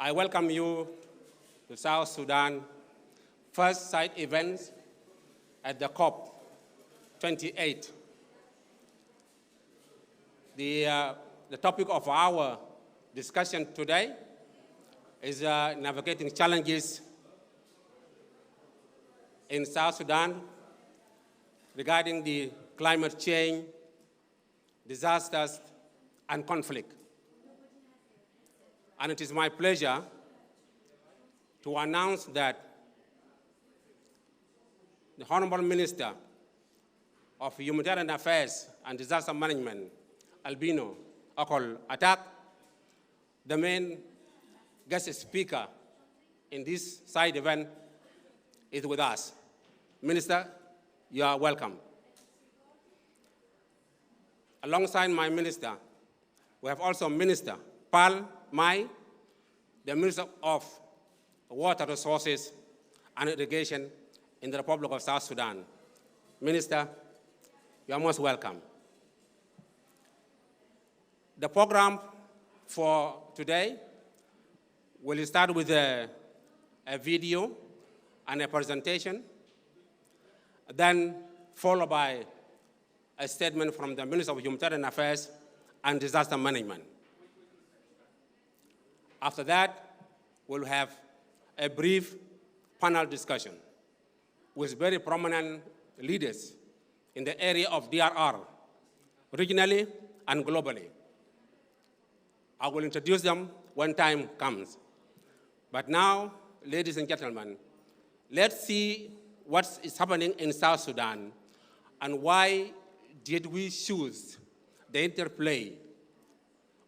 I welcome you to South Sudan first side event at the COP28. The topic of our discussion today is navigating challenges in South Sudan regarding the climate change, disasters, and conflict. And it is my pleasure to announce that the Honorable Minister of Humanitarian Affairs and Disaster Management, Albino Okol Atak, the main guest speaker in this side event, is with us. Minister, you are welcome. Alongside my minister, we have also Minister Pal Mai, the Minister of Water Resources and Irrigation in the Republic of South Sudan. Minister, you are most welcome. The program for today will start with a video and a presentation, then followed by a statement from the Minister of Humanitarian Affairs and Disaster Management. After that, we'll have a brief panel discussion with very prominent leaders in the area of DRR, regionally and globally. I will introduce them when time comes. But now, ladies and gentlemen, let's see what is happening in South Sudan and why did we choose the interplay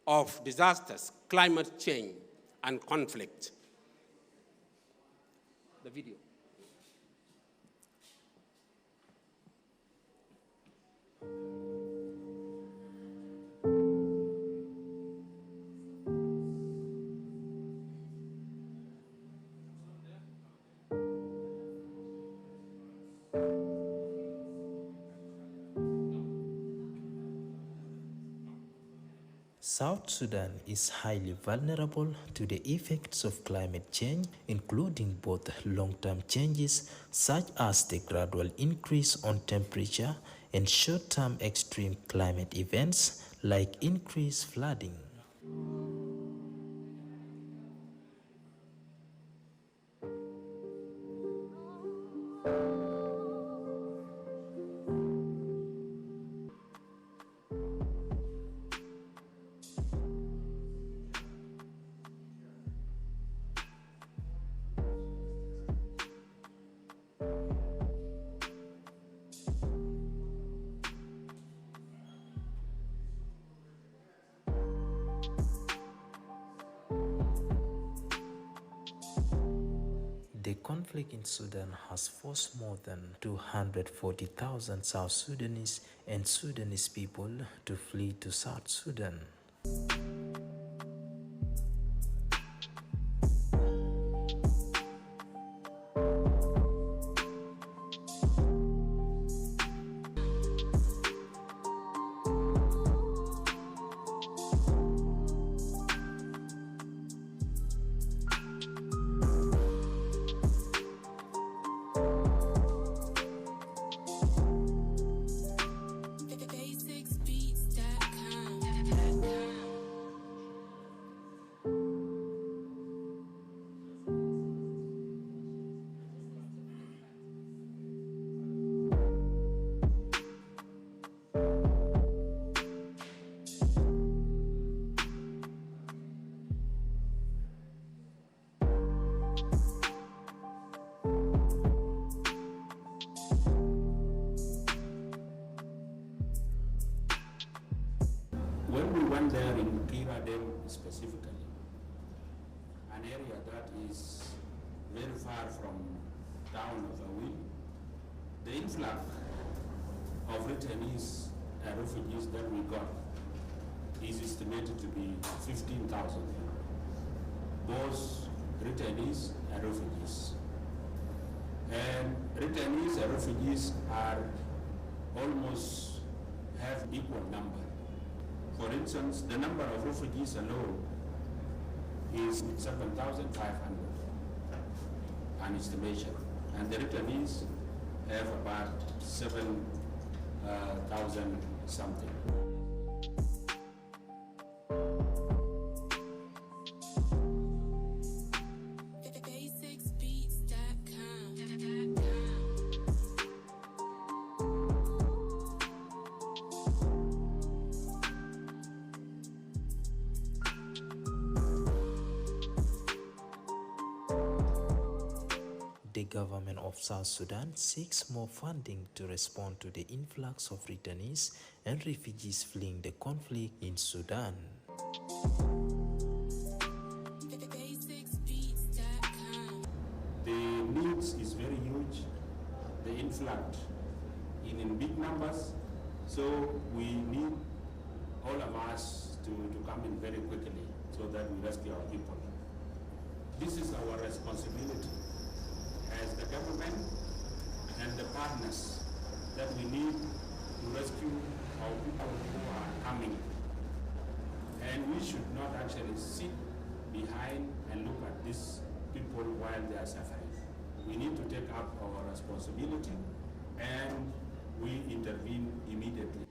of disasters, climate change, and conflict. The video. South Sudan is highly vulnerable to the effects of climate change, including both long-term changes such as the gradual increase on temperature and short-term extreme climate events like increased flooding. The conflict in Sudan has forced more than 240,000 South Sudanese and Sudanese people to flee to South Sudan. When we went there in Kira Dam specifically, an area that is very far from town of Awil, the influx of returnees and refugees that we got is estimated to be 15,000. Both returnees and refugees. And returnees and refugees are almost have equal number. For instance, the number of refugees alone is 7,500, an estimation. And the returnees have about 7,000 something. The government of South Sudan seeks more funding to respond to the influx of returnees and refugees fleeing the conflict in Sudan. The needs is very huge, the influx in big numbers, so we need all of us to come in very quickly so that we rescue our people. This is our responsibility as the government and the partners that we need to rescue our people who are coming. And we should not actually sit behind and look at these people while they are suffering. We need to take up our responsibility and we intervene immediately.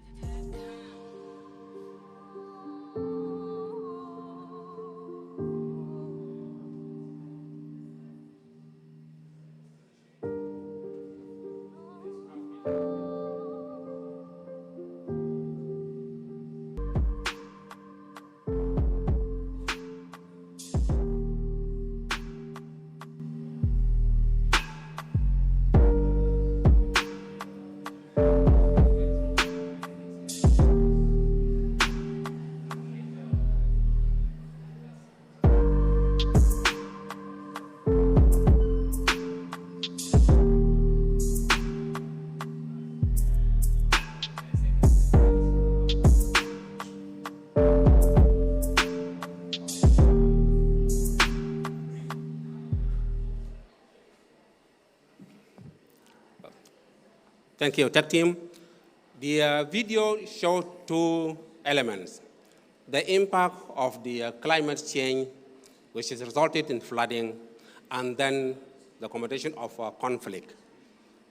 Thank you, Tech Team. The video showed two elements: the impact of the climate change, which has resulted in flooding, and then the accommodation of conflict.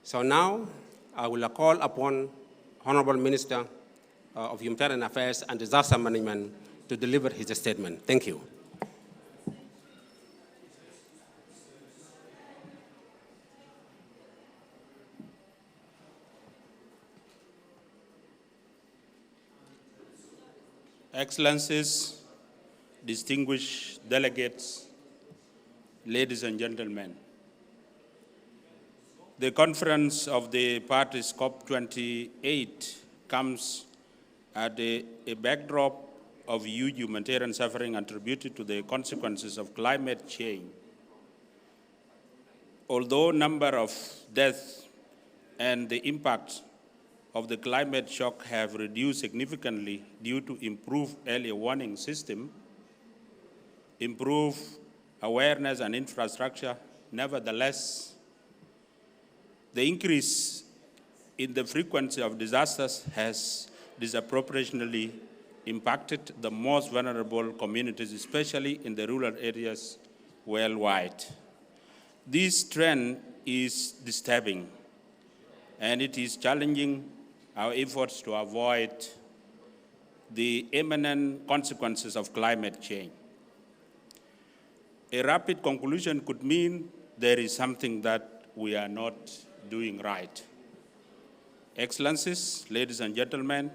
So now I will call upon Honorable Minister of Humanitarian Affairs and Disaster Management to deliver his statement. Thank you. Excellencies, distinguished delegates, ladies and gentlemen, the conference of the parties COP28 comes at a backdrop of huge humanitarian suffering attributed to the consequences of climate change. Although number of deaths and the impact of the climate shock have reduced significantly due to improved early warning system, improved awareness and infrastructure, nevertheless, the increase in the frequency of disasters has disproportionately impacted the most vulnerable communities, especially in the rural areas worldwide. This trend is disturbing, and it is challenging our efforts to avoid the imminent consequences of climate change. A rapid conclusion could mean there is something that we are not doing right. Excellencies, ladies and gentlemen,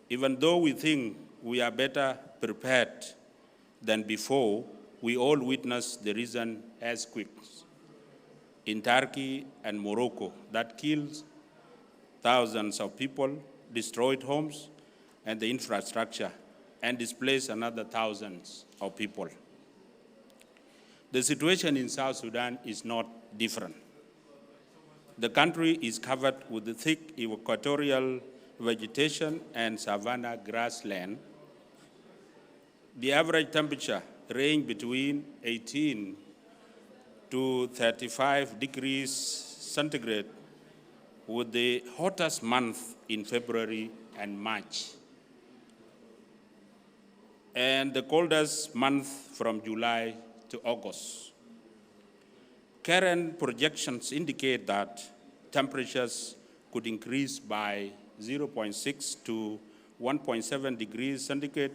even though we think we are better prepared than before, we all witnessed the recent earthquakes in Turkey and Morocco that killed thousands of people, destroyed homes and the infrastructure, and displaced another thousands of people. The situation in South Sudan is not different. The country is covered with the thick equatorial vegetation and savanna grassland. The average temperature range between 18 to 35 degrees centigrade, with the hottest month in February and March. and the coldest month from July to August. Current projections indicate that temperatures could increase by 0.6 to 1.7 degrees centigrade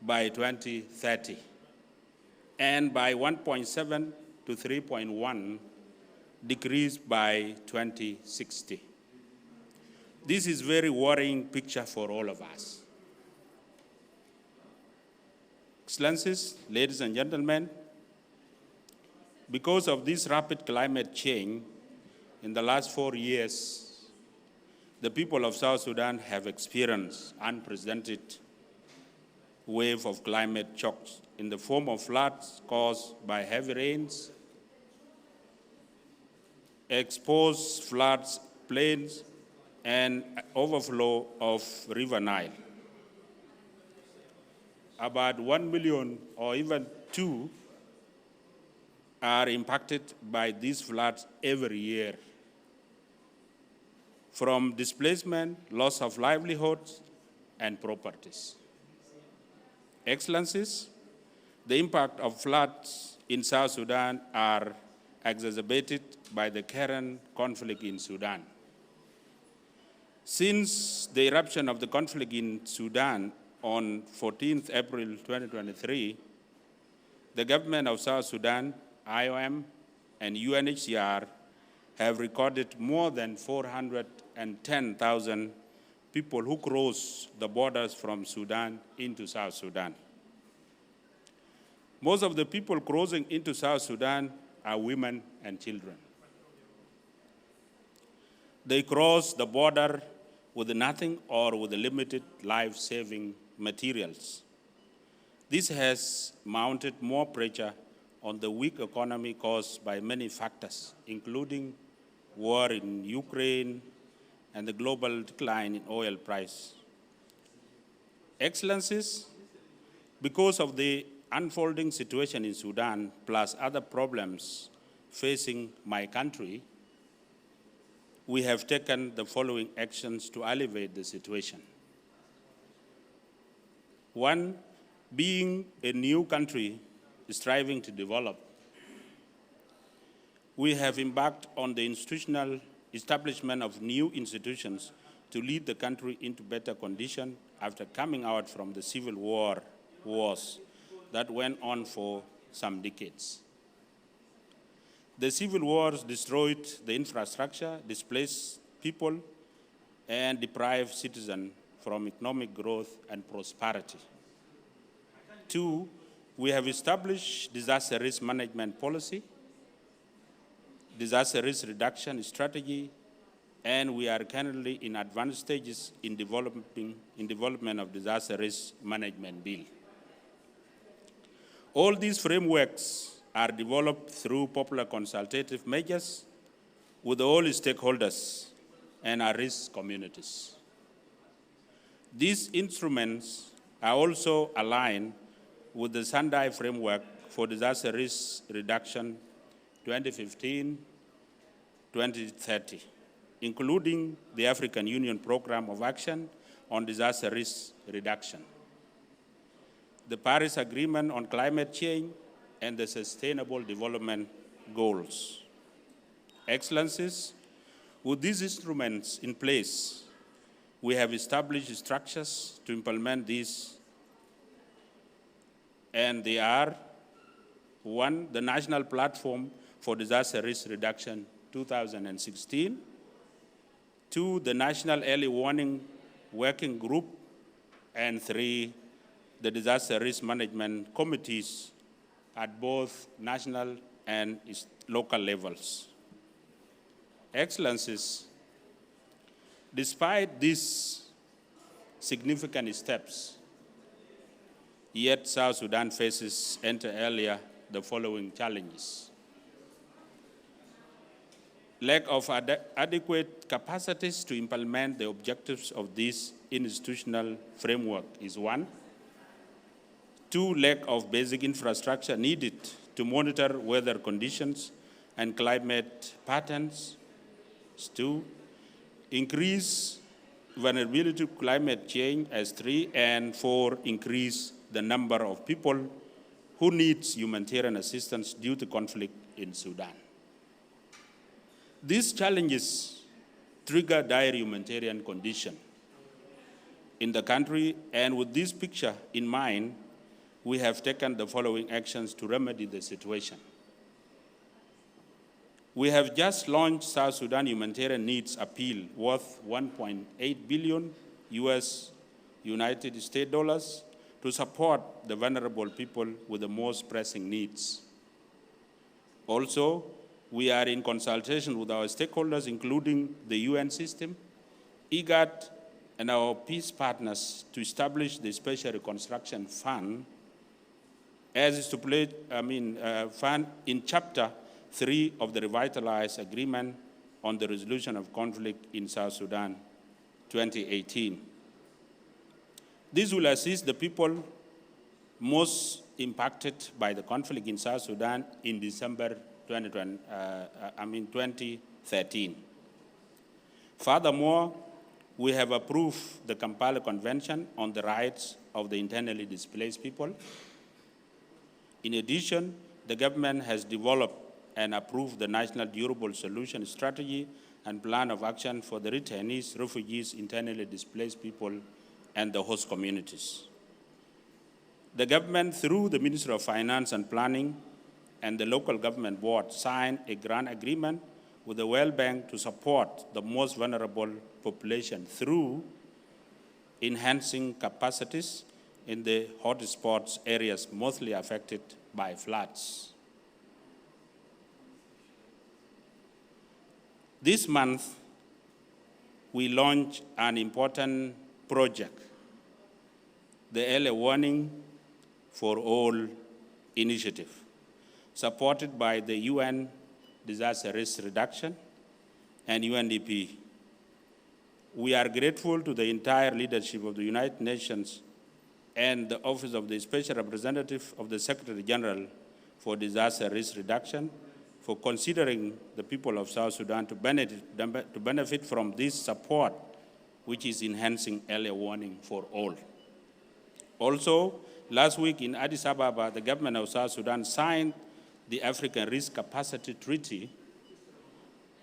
by 2030, and by 1.7 to 3.1 degrees by 2060. This is a very worrying picture for all of us. Excellencies, ladies and gentlemen, because of this rapid climate change, in the last 4 years, the people of South Sudan have experienced unprecedented wave of climate shocks in the form of floods caused by heavy rains, exposed floods, plains, and overflow of River Nile. About 1 million or even 2 are impacted by these floods every year, from displacement, loss of livelihoods, and properties. Excellencies, the impact of floods in South Sudan are exacerbated by the current conflict in Sudan. Since the eruption of the conflict in Sudan on 14th April 2023, the government of South Sudan, IOM, and UNHCR have recorded more than 410,000 people who cross the borders from Sudan into South Sudan. Most of the people crossing into South Sudan are women and children. They cross the border with nothing or with limited life-saving materials. This has mounted more pressure on the weak economy caused by many factors, including war in Ukraine and the global decline in oil price. Excellencies, because of the unfolding situation in Sudan, plus other problems facing my country, we have taken the following actions to alleviate the situation. One, being a new country striving to develop, we have embarked on the institutional establishment of new institutions to lead the country into better condition after coming out from the civil wars that went on for some decades. The civil wars destroyed the infrastructure, displaced people, and deprived citizens from economic growth and prosperity. Two, we have established disaster risk management policy, disaster risk reduction strategy, and we are currently in advanced stages in development of disaster risk management bill. All these frameworks are developed through popular consultative measures with all stakeholders and at-risk communities. These instruments are also aligned with the Sendai Framework for Disaster Risk Reduction 2015-2030, including the African Union Programme of Action on Disaster Risk Reduction, the Paris Agreement on Climate Change, and the Sustainable Development Goals. Excellencies, with these instruments in place, we have established structures to implement these, and they are: one, the National Platform for Disaster Risk Reduction 2016, two, the National Early Warning Working Group, and three, the Disaster Risk Management Committees at both national and local levels. Excellencies, despite these significant steps, yet South Sudan faces, inter alia, the following challenges. Lack of adequate capacities to implement the objectives of this institutional framework is one. Two, lack of basic infrastructure needed to monitor weather conditions and climate patterns. Two, increased vulnerability to climate change as 3, and 4, increase the number of people who needs humanitarian assistance due to conflict in Sudan. These challenges trigger dire humanitarian condition in the country, and with this picture in mind, we have taken the following actions to remedy the situation. We have just launched South Sudan Humanitarian Needs Appeal worth $1.8 billion United States dollars to support the vulnerable people with the most pressing needs. Also, we are in consultation with our stakeholders, including the UN system, IGAD, and our peace partners to establish the Special Reconstruction Fund as stipulated, fund in Chapter 3 of the Revitalized Agreement on the Resolution of Conflict in South Sudan, 2018. This will assist the people most impacted by the conflict in South Sudan in December 2013. Furthermore, we have approved the Kampala Convention on the Rights of the Internally Displaced People. In addition, the government has developed and approved the National Durable Solution Strategy and Plan of Action for the returnees, refugees, internally displaced people, and the host communities. The government, through the Ministry of Finance and Planning and the local government board, signed a grant agreement with the World Bank to support the most vulnerable population through enhancing capacities in the hotspots areas mostly affected by floods. This month, we launched an important project, the Early Warning for All initiative, supported by the UN Disaster Risk Reduction and UNDP. We are grateful to the entire leadership of the United Nations and the Office of the Special Representative of the Secretary General for Disaster Risk Reduction for considering the people of South Sudan to benefit from this support, which is enhancing early warning for all. Also, last week in Addis Ababa, the government of South Sudan signed the African Risk Capacity Treaty,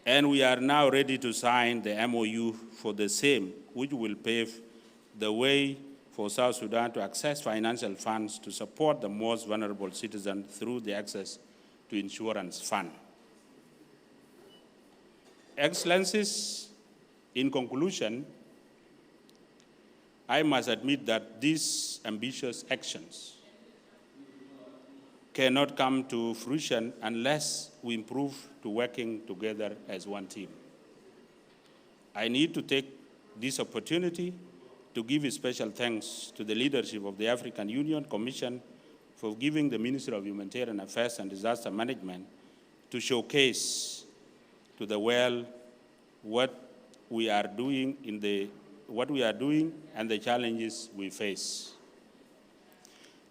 and we are now ready to sign the MOU for the same, which will pave the way for South Sudan to access financial funds to support the most vulnerable citizens through the access to insurance fund. Excellencies, in conclusion, I must admit that these ambitious actions cannot come to fruition unless we improve to working together as one team. I need to take this opportunity to give a special thanks to the leadership of the African Union Commission for giving the Ministry of Humanitarian Affairs and Disaster Management to showcase to the world what we are doing and the challenges we face.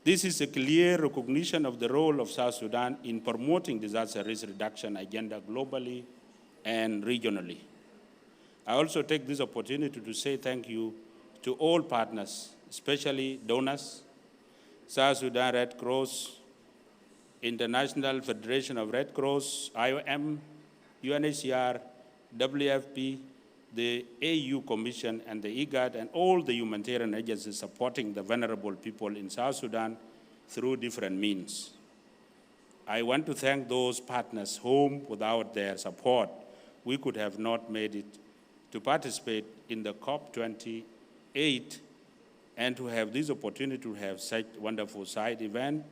This is a clear recognition of the role of South Sudan in promoting disaster risk reduction agenda globally and regionally. I also take this opportunity to say thank you to all partners, especially donors, South Sudan Red Cross, International Federation of Red Cross, IOM, UNHCR, WFP, the AU Commission, and the IGAD, and all the humanitarian agencies supporting the vulnerable people in South Sudan through different means. I want to thank those partners whom, without their support, we could have not made it to participate in the COP28 and to have this opportunity to have such wonderful side event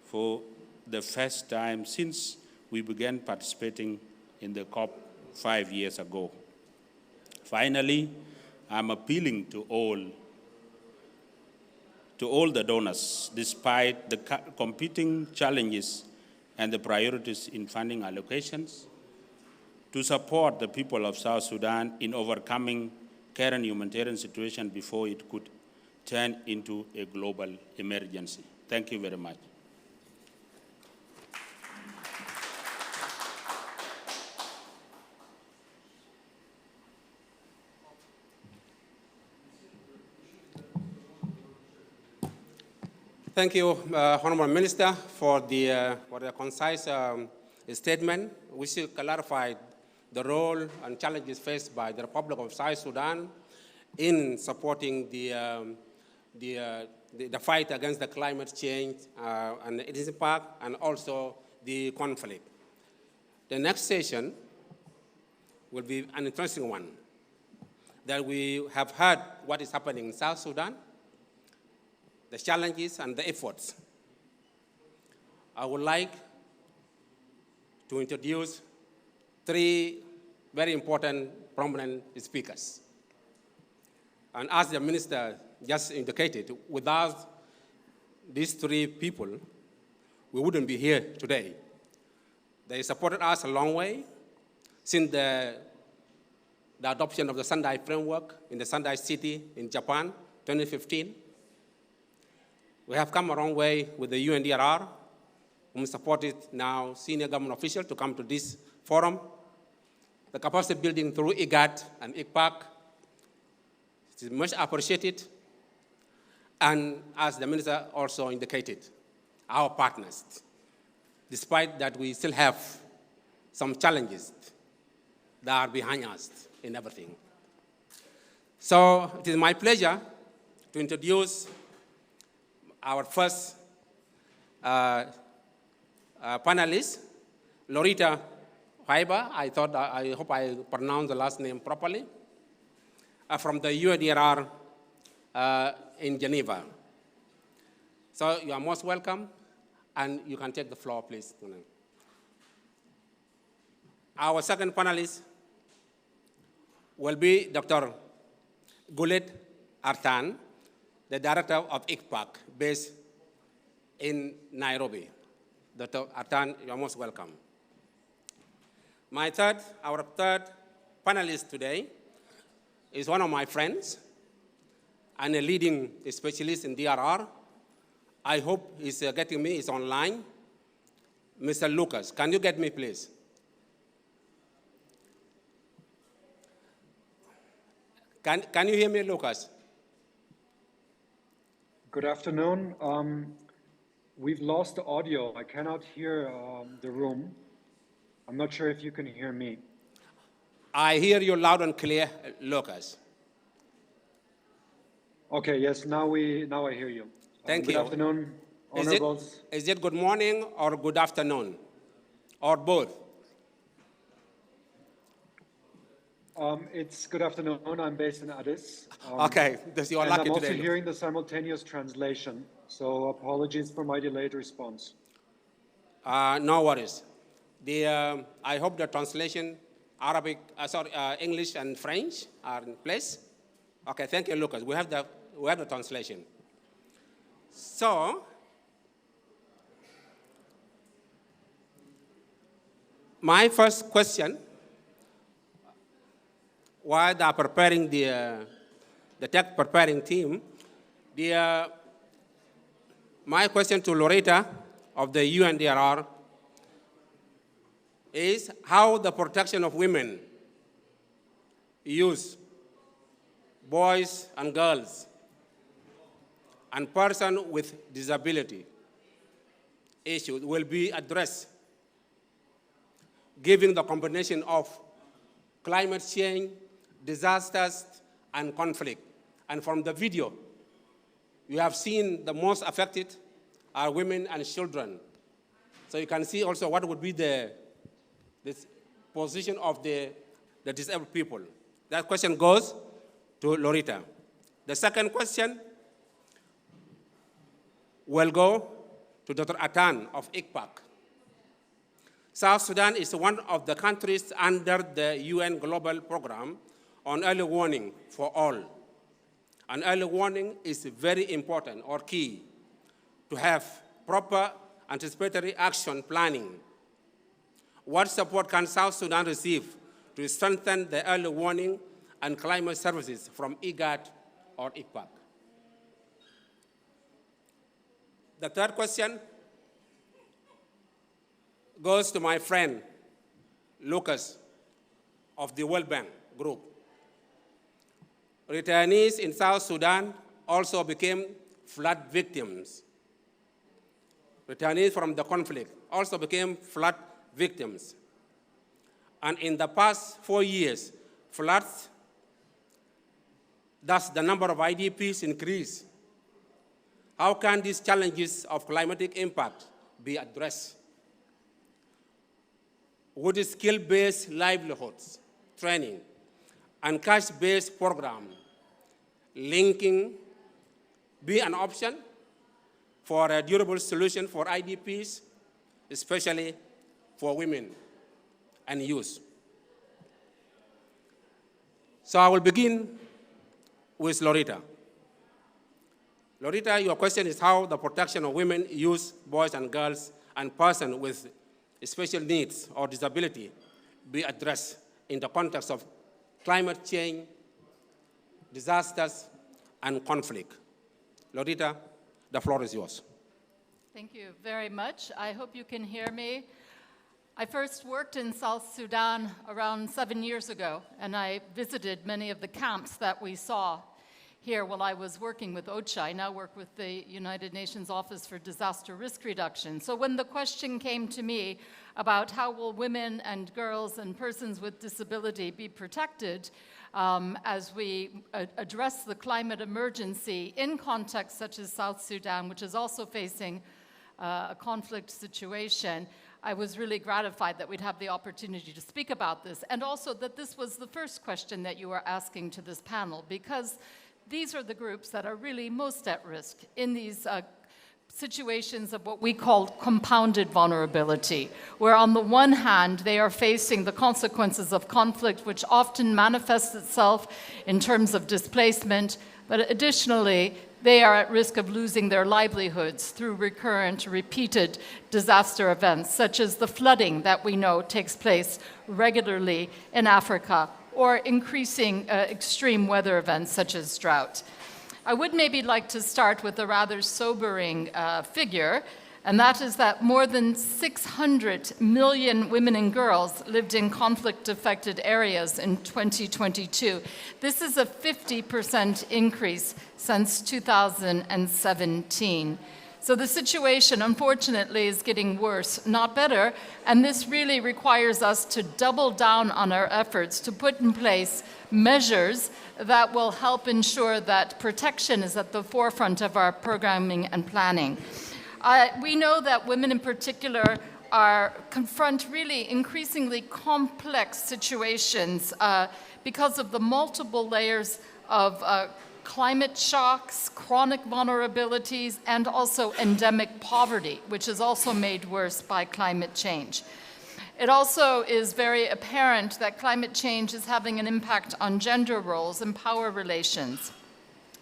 for the first time since we began participating in the COP 5 years ago. Finally, I'm appealing to all the donors, despite the competing challenges and the priorities in funding allocations, to support the people of South Sudan in overcoming current humanitarian situation before it could turn into a global emergency. Thank you very much. Thank you, Honorable Minister, for the concise statement, which clarified the role and challenges faced by the Republic of South Sudan in supporting the fight against the climate change and its impact, and also the conflict. The next session will be an interesting one, that we have heard what is happening in South Sudan, the challenges and the efforts. I would like to introduce three very important, prominent speakers. And as the minister just indicated, without these three people, we wouldn't be here today. They supported us a long way since the adoption of the Sendai framework in the Sendai city in Japan, 2015. We have come a long way with the UNDRR, whom supported now senior government officials to come to this forum. The capacity building through IGAD and ICPAC is much appreciated. And as the minister also indicated, our partners, despite that we still have some challenges that are behind us in everything. So it is my pleasure to introduce our first panelist, Lorita Haiba. I hope I pronounced the last name properly, from the UNDRR in Geneva. So you are most welcome, and you can take the floor, please. Our second panelist will be Dr. Gulet Artan, the director of ICPAC, based in Nairobi. Dr. Artan, you are most welcome. Our third panelist today is one of my friends and a leading specialist in DRR. I hope he's getting me, he's online. Mr. Lucas, can you get me, please? Can you hear me, Lucas? Good afternoon. We've lost the audio. I cannot hear the room. I'm not sure if you can hear me. I hear you loud and clear, Lucas. Okay, yes, now I hear you. Thank you. Good afternoon, honorables. Is it good morning or good afternoon, or both? It's good afternoon. I'm based in Addis. Okay, you are lucky I'm today. also hearing the simultaneous translation, so apologies for my delayed response. No worries. I hope the translation, English and French are in place. Okay, thank you, Lucas. We have the translation. So, my first question, while they are preparing the tech preparing team, my question to Loretta of the UNDRR is how the protection of women, youth, boys and girls, and persons with disability issues will be addressed, given the combination of climate change, disasters, and conflict. And from the video, you have seen the most affected are women and children. So you can see also what would be the position of the disabled people. That question goes to Loretta. The second question will go to Dr. Atan of ICPAC. South Sudan is one of the countries under the UN Global Program on early warning for all. And early warning is very important or key to have proper anticipatory action planning. What support can South Sudan receive to strengthen the early warning and climate services from IGAD or ICPAC? The third question goes to my friend, Lucas, of the World Bank Group. Returnees in South Sudan also became flood victims returnees from the conflict also became flood victims. And in the past 4 years, floods, thus the number of IDPs increased. How can these challenges of climatic impact be addressed? Would skill-based livelihoods, training, and cash-based program linking be an option for a durable solution for IDPs, especially for women and youth? So I will begin with Loretta. Loretta, your question is how the protection of women, youth, boys and girls, and persons with special needs or disability be addressed in the context of climate change, disasters, and conflict. Loretta, the floor is yours. Thank you very much. I hope you can hear me. I first worked in South Sudan around 7 years ago, and I visited many of the camps that we saw here while I was working with OCHA. I now work with the United Nations Office for Disaster Risk Reduction. So when the question came to me about how will women and girls and persons with disability be protected as we address the climate emergency in contexts such as South Sudan, which is also facing a conflict situation, I was really gratified that we'd have the opportunity to speak about this, and also that this was the first question that you were asking to this panel, because these are the groups that are really most at risk in these situations of what we call compounded vulnerability, where on the one hand they are facing the consequences of conflict, which often manifests itself in terms of displacement, but additionally they are at risk of losing their livelihoods through recurrent, repeated disaster events, such as the flooding that we know takes place regularly in Africa, or increasing extreme weather events such as drought. I would maybe like to start with a rather sobering figure, and that is that more than 600 million women and girls lived in conflict-affected areas in 2022. This is a 50% increase since 2017. So the situation, unfortunately, is getting worse, not better, and this really requires us to double down on our efforts to put in place measures that will help ensure that protection is at the forefront of our programming and planning. We know that women in particular confront really increasingly complex situations because of the multiple layers of climate shocks, chronic vulnerabilities, and also endemic poverty, which is also made worse by climate change. It also is very apparent that climate change is having an impact on gender roles and power relations.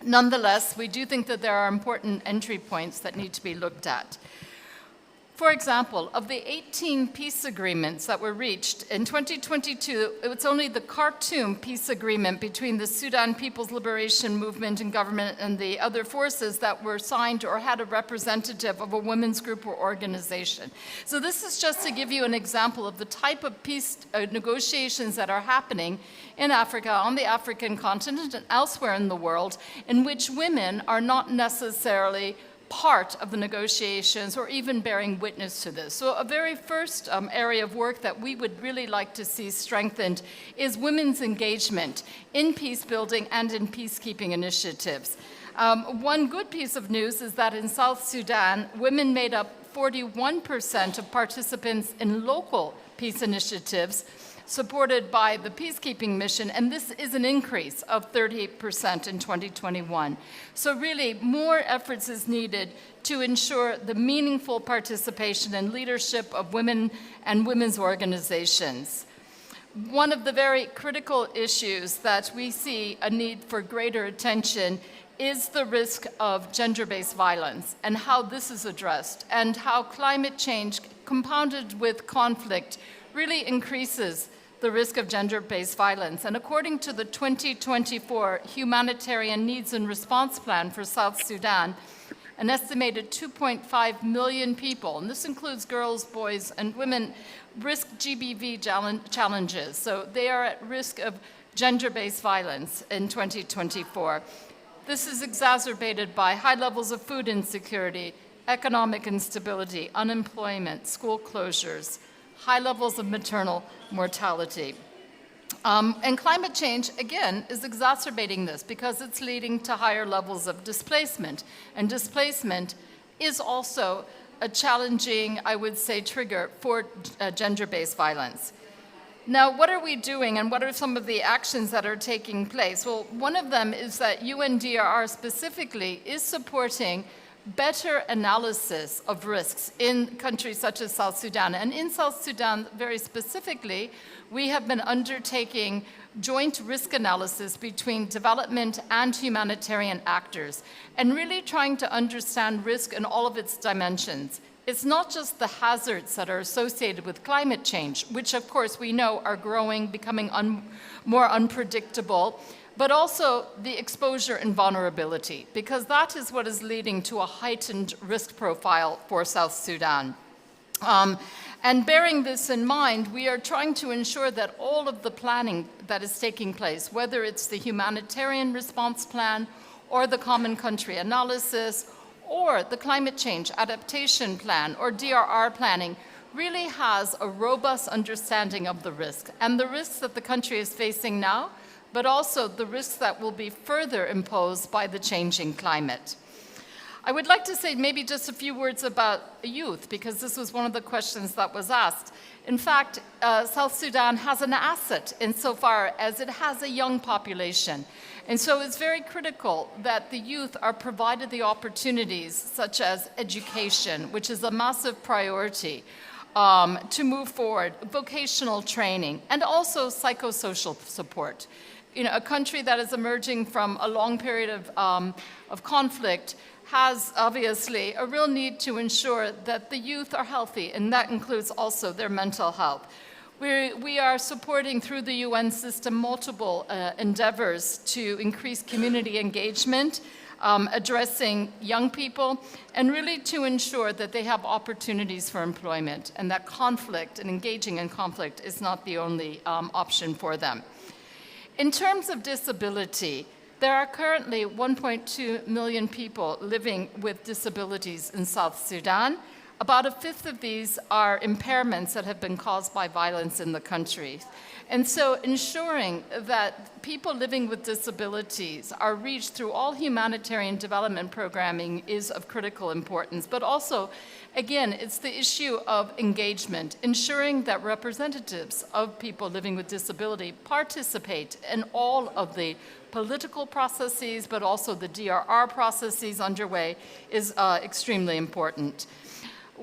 Nonetheless, we do think that there are important entry points that need to be looked at. For example, of the 18 peace agreements that were reached in 2022, it was only the Khartoum peace agreement between the Sudan People's Liberation Movement and government and the other forces that were signed or had a representative of a women's group or organization. So this is just to give you an example of the type of peace negotiations that are happening in Africa, on the African continent, and elsewhere in the world, in which women are not necessarily part of the negotiations or even bearing witness to this. So a very first area of work that we would really like to see strengthened is women's engagement in peace building and in peacekeeping initiatives. One good piece of news is that in South Sudan, women made up 41% of participants in local peace initiatives supported by the peacekeeping mission, and this is an increase of 30% in 2021. So really, more efforts is needed to ensure the meaningful participation and leadership of women and women's organizations. One of the very critical issues that we see a need for greater attention is the risk of gender-based violence and how this is addressed, and how climate change compounded with conflict really increases the risk of gender-based violence. And according to the 2024 Humanitarian Needs and Response Plan for South Sudan, an estimated 2.5 million people, and this includes girls, boys, and women, risk GBV challenges. So they are at risk of gender-based violence in 2024. This is exacerbated by high levels of food insecurity, economic instability, unemployment, school closures, high levels of maternal mortality. And climate change, again, is exacerbating this because it's leading to higher levels of displacement. And displacement is also a challenging, I would say, trigger for gender-based violence. Now, what are we doing and what are some of the actions that are taking place? Well, one of them is that UNDRR specifically is supporting better analysis of risks in countries such as South Sudan. And in South Sudan, very specifically, we have been undertaking joint risk analysis between development and humanitarian actors, and really trying to understand risk in all of its dimensions. It's not just the hazards that are associated with climate change, which of course we know are growing, becoming more unpredictable, but also the exposure and vulnerability, because that is what is leading to a heightened risk profile for South Sudan. And bearing this in mind, we are trying to ensure that all of the planning that is taking place, whether it's the humanitarian response plan or the common country analysis or the climate change adaptation plan or DRR planning, really has a robust understanding of the risk and the risks that the country is facing now, but also the risks that will be further imposed by the changing climate. I would like to say maybe just a few words about youth, because this was one of the questions that was asked. In fact, South Sudan has an asset insofar as it has a young population. And so it's very critical that the youth are provided the opportunities such as education, which is a massive priority, to move forward, vocational training, and also psychosocial support. You know, a country that is emerging from a long period of conflict has obviously a real need to ensure that the youth are healthy, and that includes also their mental health. We are supporting through the UN system multiple endeavors to increase community engagement, addressing young people, and really to ensure that they have opportunities for employment and that conflict and engaging in conflict is not the only option for them. In terms of disability, there are currently 1.2 million people living with disabilities in South Sudan. About a fifth of these are impairments that have been caused by violence in the country. And so ensuring that people living with disabilities are reached through all humanitarian development programming is of critical importance. But also, again, it's the issue of engagement, ensuring that representatives of people living with disability participate in all of the political processes, but also the DRR processes underway is extremely important.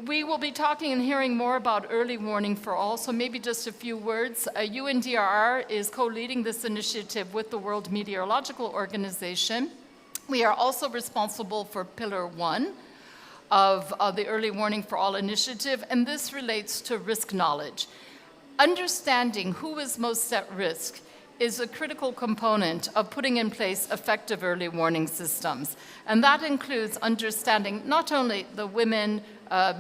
We will be talking and hearing more about early warning for all, so maybe just a few words. UNDRR is co-leading this initiative with the World Meteorological Organization. We are also responsible for Pillar 1 of the Early Warning for All initiative, and this relates to risk knowledge. Understanding who is most at risk is a critical component of putting in place effective early warning systems. And that includes understanding not only the women,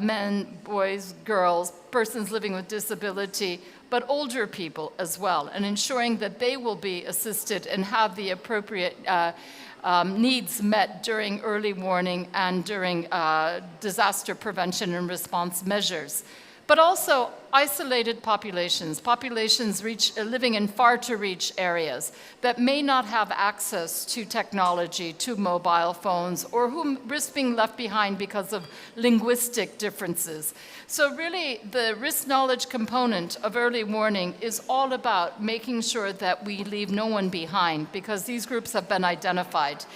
men, boys, girls, persons living with disability, but older people as well, and ensuring that they will be assisted and have the appropriate needs met during early warning and during disaster prevention and response measures. But also isolated populations living in far-to-reach areas that may not have access to technology, to mobile phones, or who risk being left behind because of linguistic differences. So really, the risk knowledge component of early warning is all about making sure that we leave no one behind, because these groups have been identified.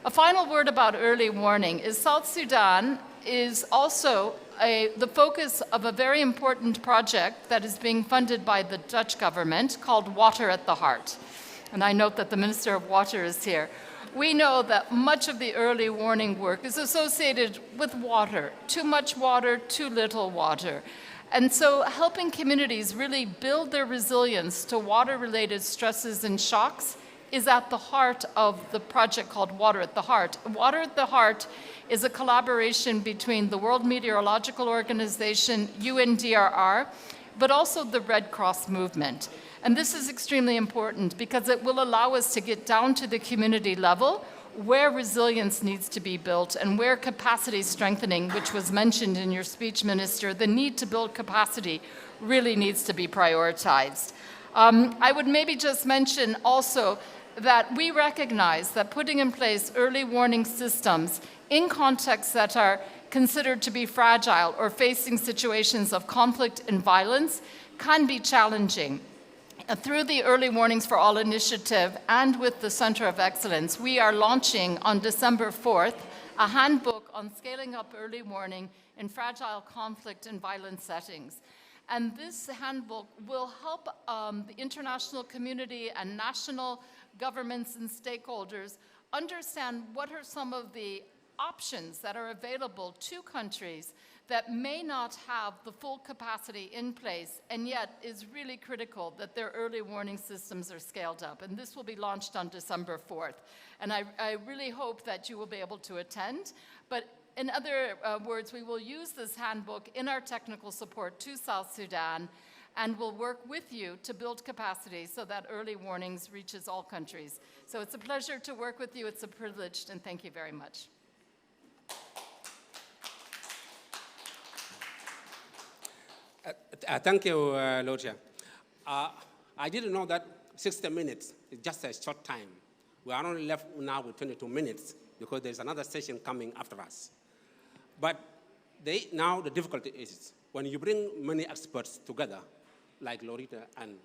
A final word about early warning is South Sudan is also the focus of a very important project that is being funded by the Dutch government called Water at the Heart. And I note that the Minister of Water is here. We know that much of the early warning work is associated with water, too much water, too little water. And so helping communities really build their resilience to water-related stresses and shocks is at the heart of the project called Water at the Heart. Water at the Heart is a collaboration between the World Meteorological Organization, UNDRR, but also the Red Cross movement. And this is extremely important because it will allow us to get down to the community level where resilience needs to be built and where capacity strengthening, which was mentioned in your speech, Minister, the need to build capacity really needs to be prioritized. I would maybe just mention also that we recognize that putting in place early warning systems in contexts that are considered to be fragile or facing situations of conflict and violence can be challenging. Through the Early Warnings for All initiative and with the Center of Excellence, we are launching on December 4th a handbook on scaling up early warning in fragile conflict and violence settings. And this handbook will help the international community and national governments and stakeholders understand what are some of the options that are available to countries that may not have the full capacity in place, and yet is really critical that their early warning systems are scaled up. And this will be launched on December 4th. And I really hope that you will be able to attend. But in other words, we will use this handbook in our technical support to South Sudan, and we'll work with you to build capacity so that early warnings reaches all countries. So it's a pleasure to work with you. It's a privilege, and thank you very much. Thank you, Lord Chair. I didn't know that 60 minutes is just a short time. We are only left now with 22 minutes because there's another session coming after us. But now the difficulty is when you bring many experts together, like Lorita and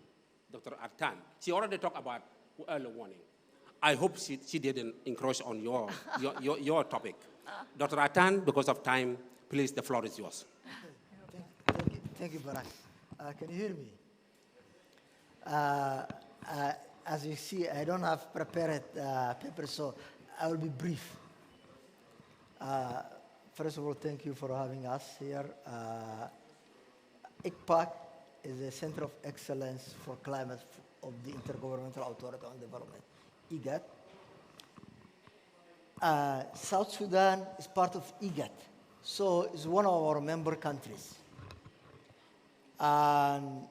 Dr. Artan, she already talked about early warning. I hope she didn't encroach on your topic. Dr. Artan, because of time, please, the floor is yours. Thank you, Barak. Can you hear me? As you see, I don't have prepared paper, so I will be brief. First of all, thank you for having us here. ICPAC is a Center of Excellence for Climate of the Intergovernmental Authority on Development, IGAD. South Sudan is part of IGAD, so it's one of our member countries. And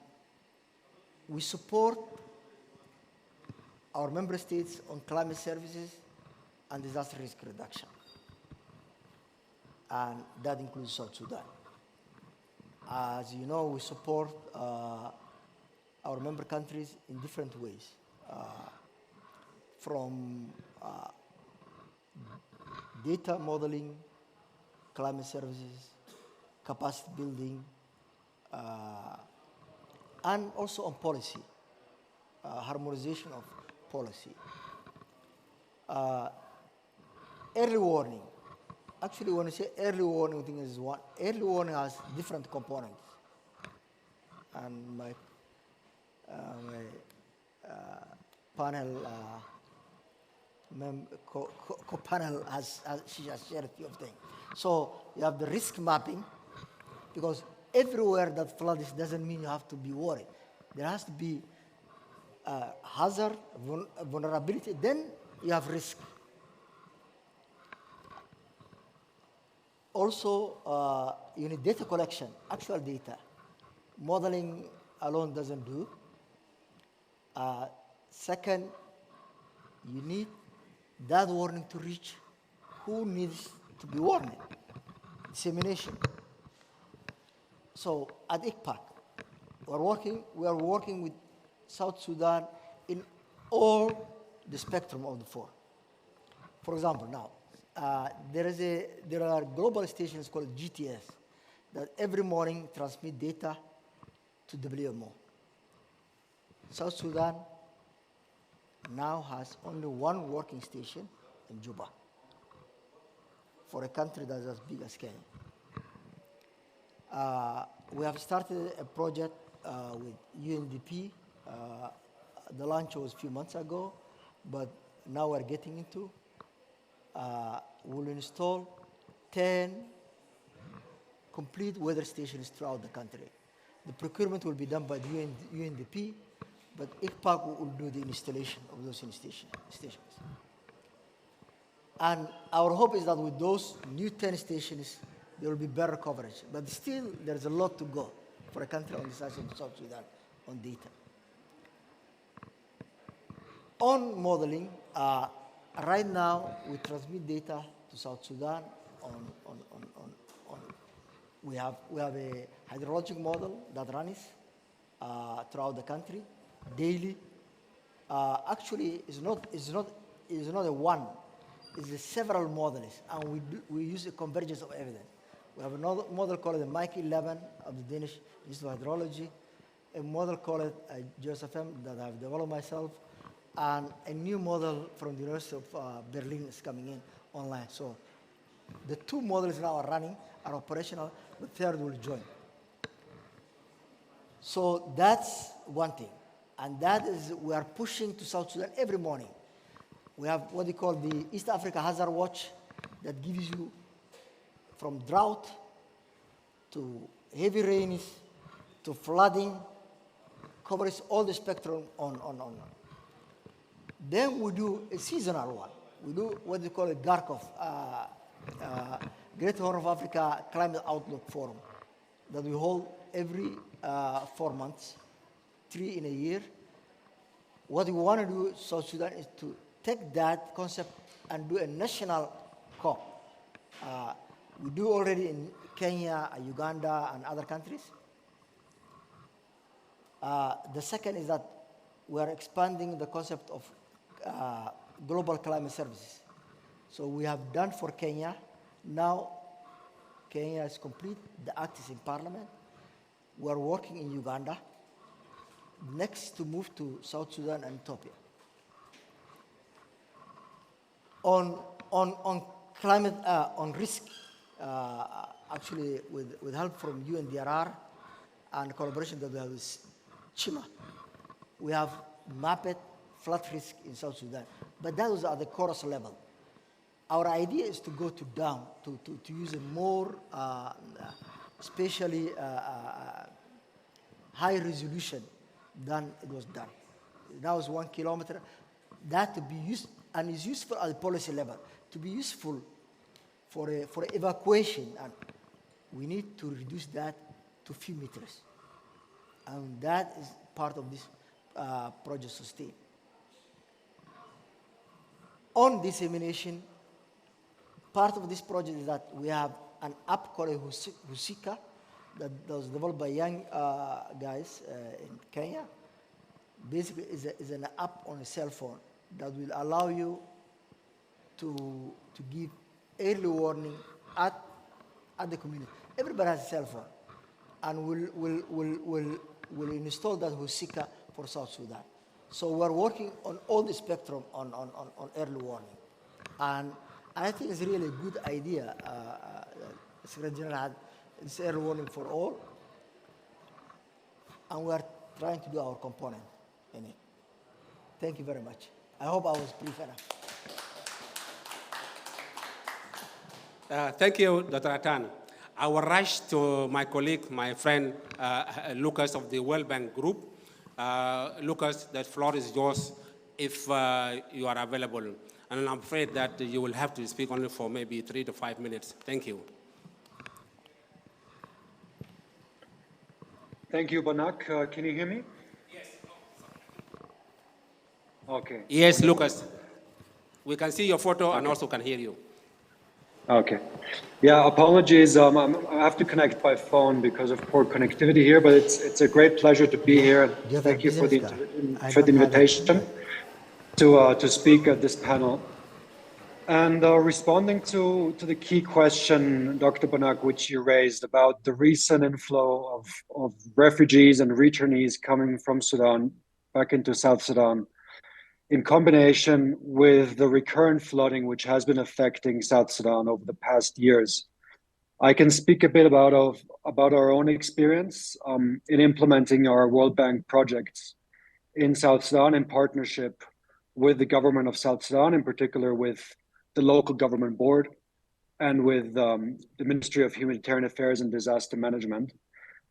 we support our member states on climate services and disaster risk reduction. And that includes South Sudan. As you know, we support our member countries in different ways, from data modeling, climate services, capacity building, and also on policy, harmonization of policy. Early warning. Actually, when you say early warning, I think is one. Early warning has different components, and my panel co-panel she has shared a few of things. So you have the risk mapping, because everywhere that flood is doesn't mean you have to be worried. There has to be hazard, vulnerability, then you have risk. Also, you need data collection, actual data. Modeling alone doesn't do. Second, you need that warning to reach who needs to be warned. Dissemination. So at ICPAC, we are working with South Sudan in all the spectrum of the four. For example, now, there are global stations called GTS that every morning transmit data to WMO. South Sudan now has only one working station in Juba for a country that's as big as Kenya. We have started a project with UNDP. The launch was a few months ago, but now we're getting into. We'll install 10 complete weather stations throughout the country. The procurement will be done by the UNDP, but ICPAC will do the installation of those stations. And our hope is that with those new 10 stations, there will be better coverage. But still, there's a lot to go for a country on the size of South Sudan on data. On modeling, Right now, we transmit data to South Sudan on we have a hydrologic model that runs throughout the country daily. Actually, it's not a one. It's a several models, and we use a convergence of evidence. We have another model called the Mike 11 of the Danish Institute of Hydrology, a model called JOSFM that I've developed myself, and a new model from the University of Berlin is coming in online. So the two models now are running, are operational, the third will join. So that's one thing. And that is, we are pushing to South Sudan every morning. We have what they call the East Africa Hazard Watch that gives you from drought to heavy rains to flooding, covers all the spectrum on. Then we do a seasonal one. We do what they call a GARCOF, Great Horn of Africa Climate Outlook Forum, that we hold every 4 months, 3 in a year. What we want to do, South Sudan, is to take that concept and do a national COP. We do already in Kenya, Uganda, and other countries. The second is that we are expanding the concept of global climate services. So we have done for Kenya. Now Kenya is complete. The act is in parliament. We are working in Uganda. Next to move to South Sudan and Ethiopia. On climate, on risk, actually with help from UNDRR and collaboration that we have with Chima, we have mapped flood risk in South Sudan. But that was at the chorus level. Our idea is to go to down, to use a more spatially high resolution than it was done. Now it's 1 kilometer. That to be used, and is useful at the policy level, to be useful for evacuation. And we need to reduce that to few meters. And that is part of this project sustain. On dissemination, part of this project is that we have an app called Husika that was developed by young guys in Kenya. Basically, is an app on a cell phone that will allow you to give early warning at the community. Everybody has a cell phone, and we'll install that Husika for South Sudan. So we're working on all the spectrum on early warning, and I think it's really a good idea. Secretary General had this early warning for all, and we are trying to do our component in it. Thank you very much. I hope I was brief enough. Thank you, Dr. Atan. I will rush to my colleague, my friend, Lucas of the World Bank Group. Lucas, the floor is yours if you are available. And I'm afraid that you will have to speak only for maybe 3 to 5 minutes. Thank you. Thank you, Banak. Can you hear me? Yes. Okay. Yes, Lucas. We can see your photo and also can hear you. Okay. Yeah, apologies. I have to connect by phone because of poor connectivity here, but it's a great pleasure to be here. Thank you for the invitation to speak at this panel. And responding to the key question, Dr. Banak, which you raised about the recent inflow of refugees and returnees coming from Sudan back into South Sudan, in combination with the recurrent flooding which has been affecting South Sudan over the past years. I can speak a bit about our own experience in implementing our World Bank projects in South Sudan in partnership with the government of South Sudan, in particular with the local government board and with the Ministry of Humanitarian Affairs and Disaster Management.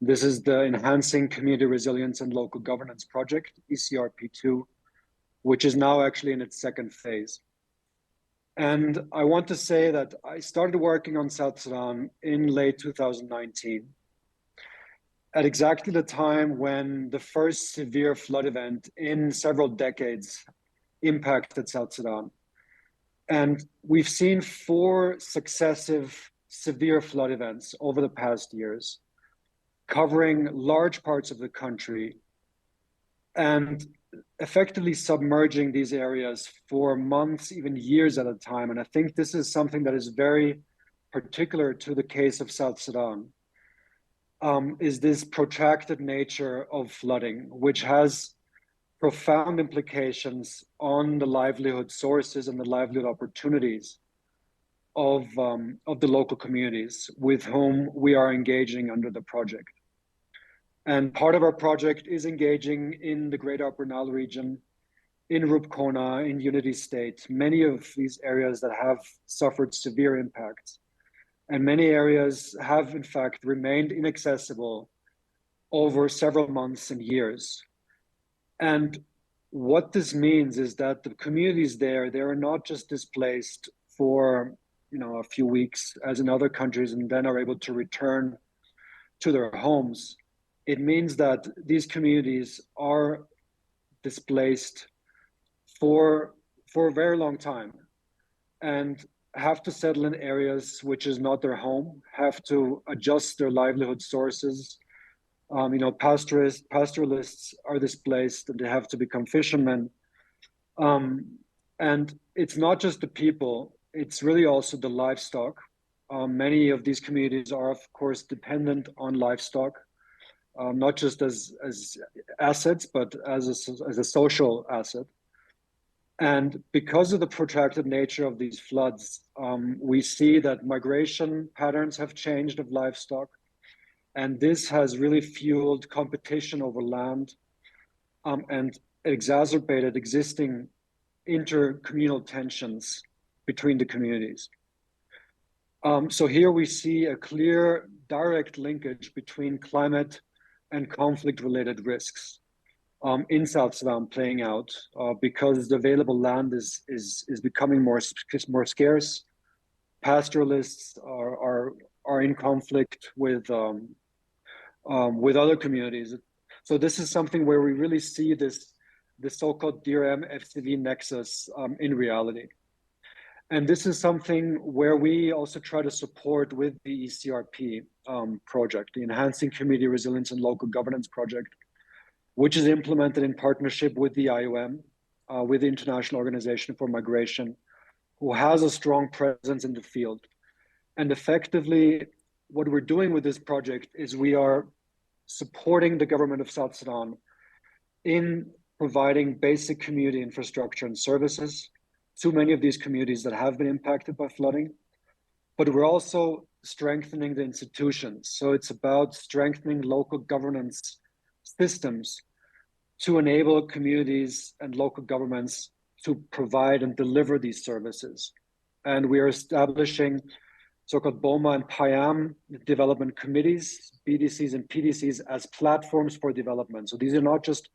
This is the Enhancing Community Resilience and Local Governance Project, ECRP2, which is now actually in its second phase. And I want to say that I started working on South Sudan in late 2019, at exactly the time when the first severe flood event in several decades impacted South Sudan. And we've seen 4 successive severe flood events over the past years, covering large parts of the country and effectively submerging these areas for months, even years at a time. And I think this is something that is very particular to the case of South Sudan, is this protracted nature of flooding, which has profound implications on the livelihood sources and the livelihood opportunities of the local communities with whom we are engaging under the project. And part of our project is engaging in the Greater Upper Nile region, in Rubkona, in Unity State, many of these areas that have suffered severe impacts. And many areas have, in fact, remained inaccessible over several months and years. And what this means is that the communities there, they are not just displaced for a few weeks, as in other countries, and then are able to return to their homes. It means that these communities are displaced for a very long time and have to settle in areas which is not their home, have to adjust their livelihood sources. Pastoralists are displaced and they have to become fishermen. And it's not just the people, it's really also the livestock. Many of these communities are, of course, dependent on livestock, not just as assets, but as a social asset. And because of the protracted nature of these floods, we see that migration patterns have changed of livestock. And this has really fueled competition over land and exacerbated existing intercommunal tensions between the communities. So here we see a clear direct linkage between climate and conflict-related risks in South Sudan playing out because the available land is becoming more scarce. Pastoralists are in conflict with other communities. So this is something where we really see this so-called DRM FCV nexus in reality. And this is something where we also try to support with the ECRP project, the Enhancing Community Resilience and Local Governance project, which is implemented in partnership with the IOM, with the International Organization for Migration, who has a strong presence in the field. And effectively, what we're doing with this project is we are supporting the government of South Sudan in providing basic community infrastructure and services to many of these communities that have been impacted by flooding. But we're also strengthening the institutions. So it's about strengthening local governance systems to enable communities and local governments to provide and deliver these services. And we are establishing so-called BOMA and PIAM development committees, BDCs and PDCs as platforms for development. So these are not just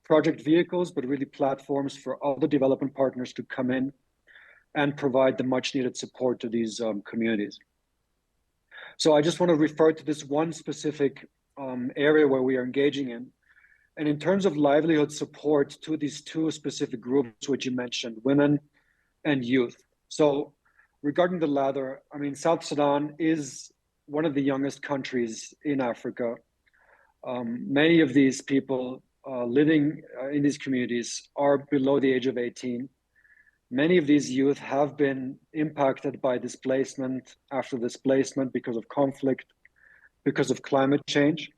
project vehicles, but really platforms for other development partners to come in and provide the much needed support to these communities. So I just want to refer to this one specific area where we are engaging in. And in terms of livelihood support to these 2 specific groups, which you mentioned, women and youth. So regarding the latter, I mean, South Sudan is one of the youngest countries in Africa. Many of these people living in these communities are below the age of 18. Many of these youth have been impacted by displacement after displacement because of conflict, because of climate change.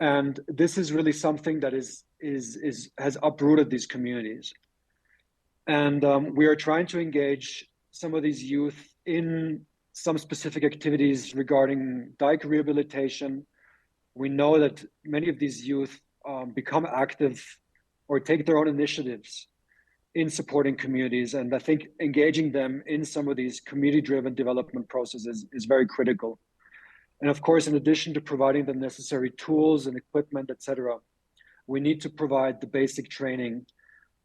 And this is really something that has uprooted these communities. And we are trying to engage some of these youth in some specific activities regarding dike rehabilitation. We know that many of these youth become active or take their own initiatives in supporting communities. And I think engaging them in some of these community-driven development processes is very critical. And of course, in addition to providing the necessary tools and equipment, et cetera, we need to provide the basic training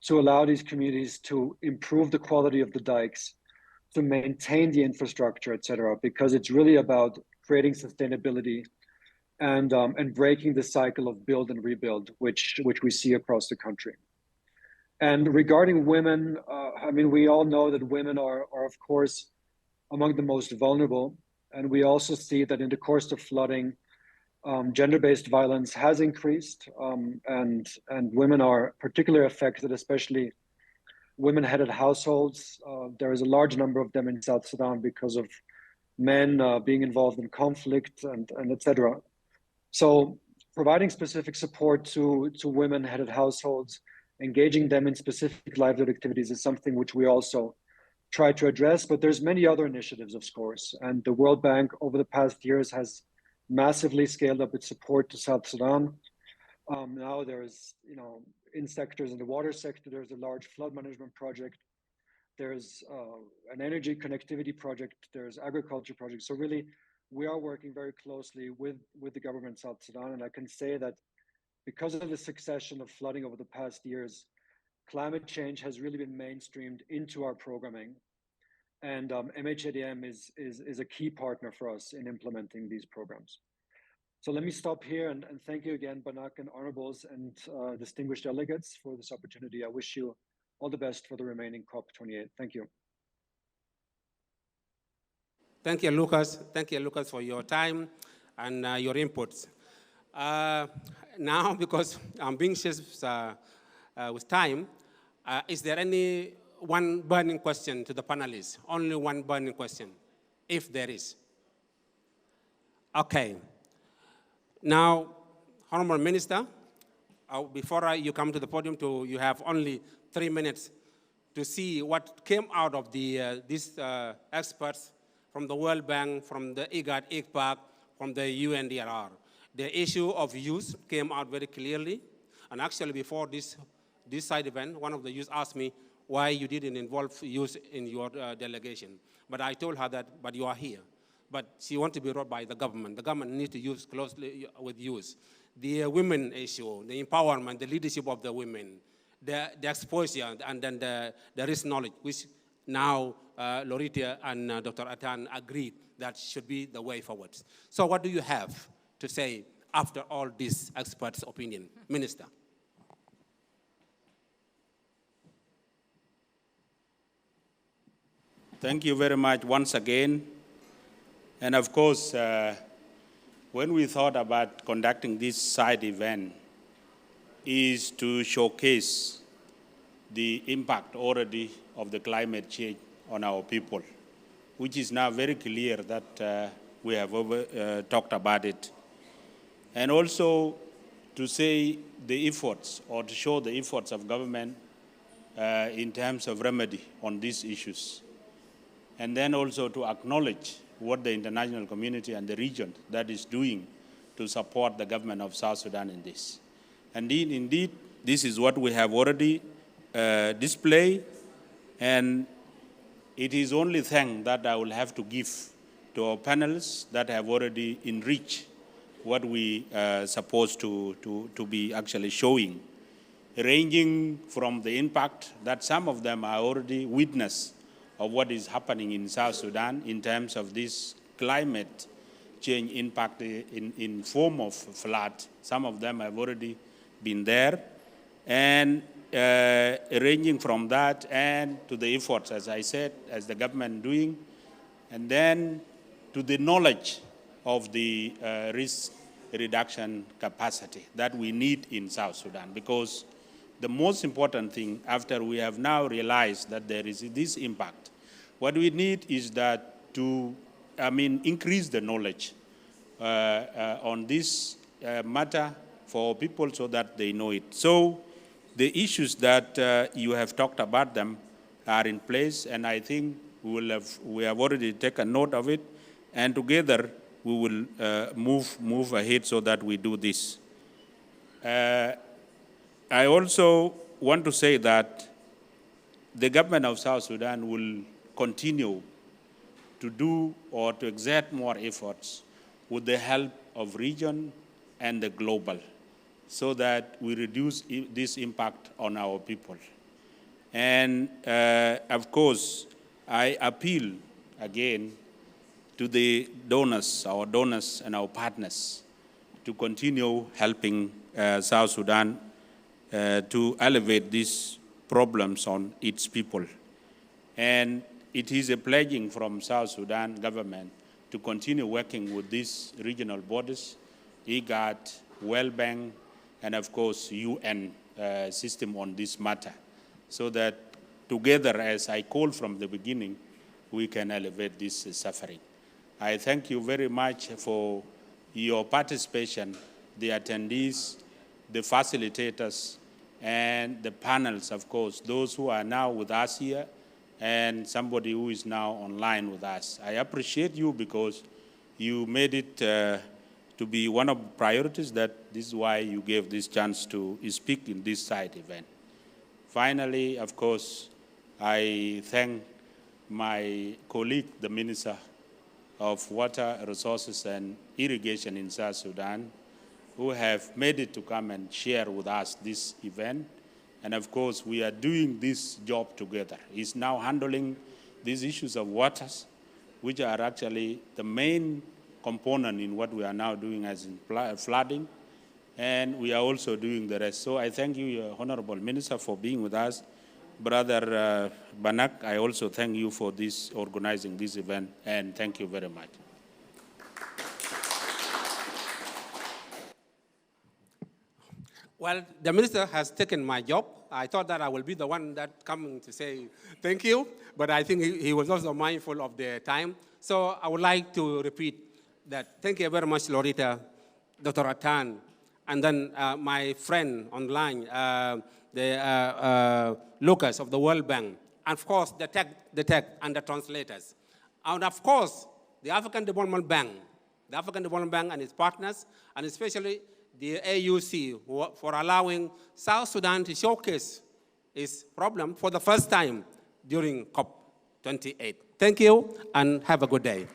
to allow these communities to improve the quality of the dikes, to maintain the infrastructure, et cetera, because it's really about creating sustainability and breaking the cycle of build and rebuild, which we see across the country. And regarding women, I mean, we all know that women are of course, among the most vulnerable. And we also see that in the course of flooding, gender-based violence has increased, and women are particularly affected, especially women-headed households. There is a large number of them in South Sudan because of men being involved in conflict and etc. So providing specific support to women-headed households, engaging them in specific livelihood activities is something which we also try to address, but there's many other initiatives, of course. And the World Bank over the past years has massively scaled up its support to South Sudan. Now there's, in sectors in the water sector, there's a large flood management project. There's an energy connectivity project. There's agriculture projects. So really, we are working very closely with the government of South Sudan. And I can say that because of the succession of flooding over the past years, climate change has really been mainstreamed into our programming. And MHADM is a key partner for us in implementing these programs. So let me stop here and thank you again, Banak and honorables and distinguished delegates for this opportunity. I wish you all the best for the remaining COP28. Thank you. Thank you, Lucas. Thank you, Lucas, for your time and your inputs. Now, because I'm being chased with time, is there any one burning question to the panelists? Only one burning question, if there is. Okay. Now, Honorable Minister, before you come to the podium, you have only 3 minutes to see what came out of these experts from the World Bank, from the IGAD, ICPAC, from the UNDRR. The issue of youth came out very clearly. And actually, before this side event, one of the youth asked me why you didn't involve youth in your delegation. But I told her that, but you are here. But she wants to be ruled by the government. The government needs to use closely with youth. The women issue, the empowerment, the leadership of the women, the exposure, and then the risk knowledge, which now Lorita and Dr. Atan agreed that should be the way forward. So what do you have to say after all these experts' opinion? Minister. Thank you very much once again. And of course, when we thought about conducting this side event, is to showcase the impact already of the climate change on our people, which is now very clear that we have talked about it. And also to say the efforts, or to show the efforts of government in terms of remedy on these issues. And then also to acknowledge what the international community and the region that is doing to support the government of South Sudan in this. And indeed, this is what we have already displayed, and it is only thanks that I will have to give to our panelists that have already enriched what we are supposed to be actually showing, ranging from the impact that some of them are already witness of what is happening in South Sudan in terms of this climate change impact in form of flood. Some of them have already been there, and ranging from that and to the efforts, as I said, as the government doing, and then to the knowledge of the risk reduction capacity that we need in South Sudan. Because the most important thing, after we have now realized that there is this impact, what we need is that to, increase the knowledge on this matter for people so that they know it. So the issues that you have talked about them are in place, and I think we have already taken note of it, and together we will move ahead so that we do this. I also want to say that the government of South Sudan will continue to do or to exert more efforts with the help of region and the global, so that we reduce this impact on our people. And of course, I appeal again to the donors, our donors and our partners, to continue helping South Sudan to elevate this problems on its people. And it is a pledging from South Sudan government to continue working with these regional bodies, IGAD, World Bank, and of course UN system on this matter, so that together, as I called from the beginning, we can elevate this suffering. I thank you very much for your participation, the attendees, the facilitators, and the panels, of course, those who are now with us here, and somebody who is now online with us. I appreciate you because you made it to be one of the priorities. That this is why you gave this chance to speak in this side event. Finally, of course, I thank my colleague, the Minister of Water Resources and Irrigation in South Sudan, who have made it to come and share with us this event. And of course, we are doing this job together. He's now handling these issues of waters, which are actually the main component in what we are now doing as in flooding. And we are also doing the rest. So I thank you, Honorable Minister, for being with us. Brother Banak, I also thank you for this, organizing this event, and thank you very much. Well, the minister has taken my job. I thought that I will be the one that coming to say thank you, but I think he was also mindful of the time. So I would like to repeat that thank you very much, Loretta, Dr. Atan, and then my friend online, Lucas of the World Bank, and of course the tech and the translators. And of course, the African Development Bank and its partners, and especially the AUC for allowing South Sudan to showcase its problem for the first time during COP28. Thank you and have a good day.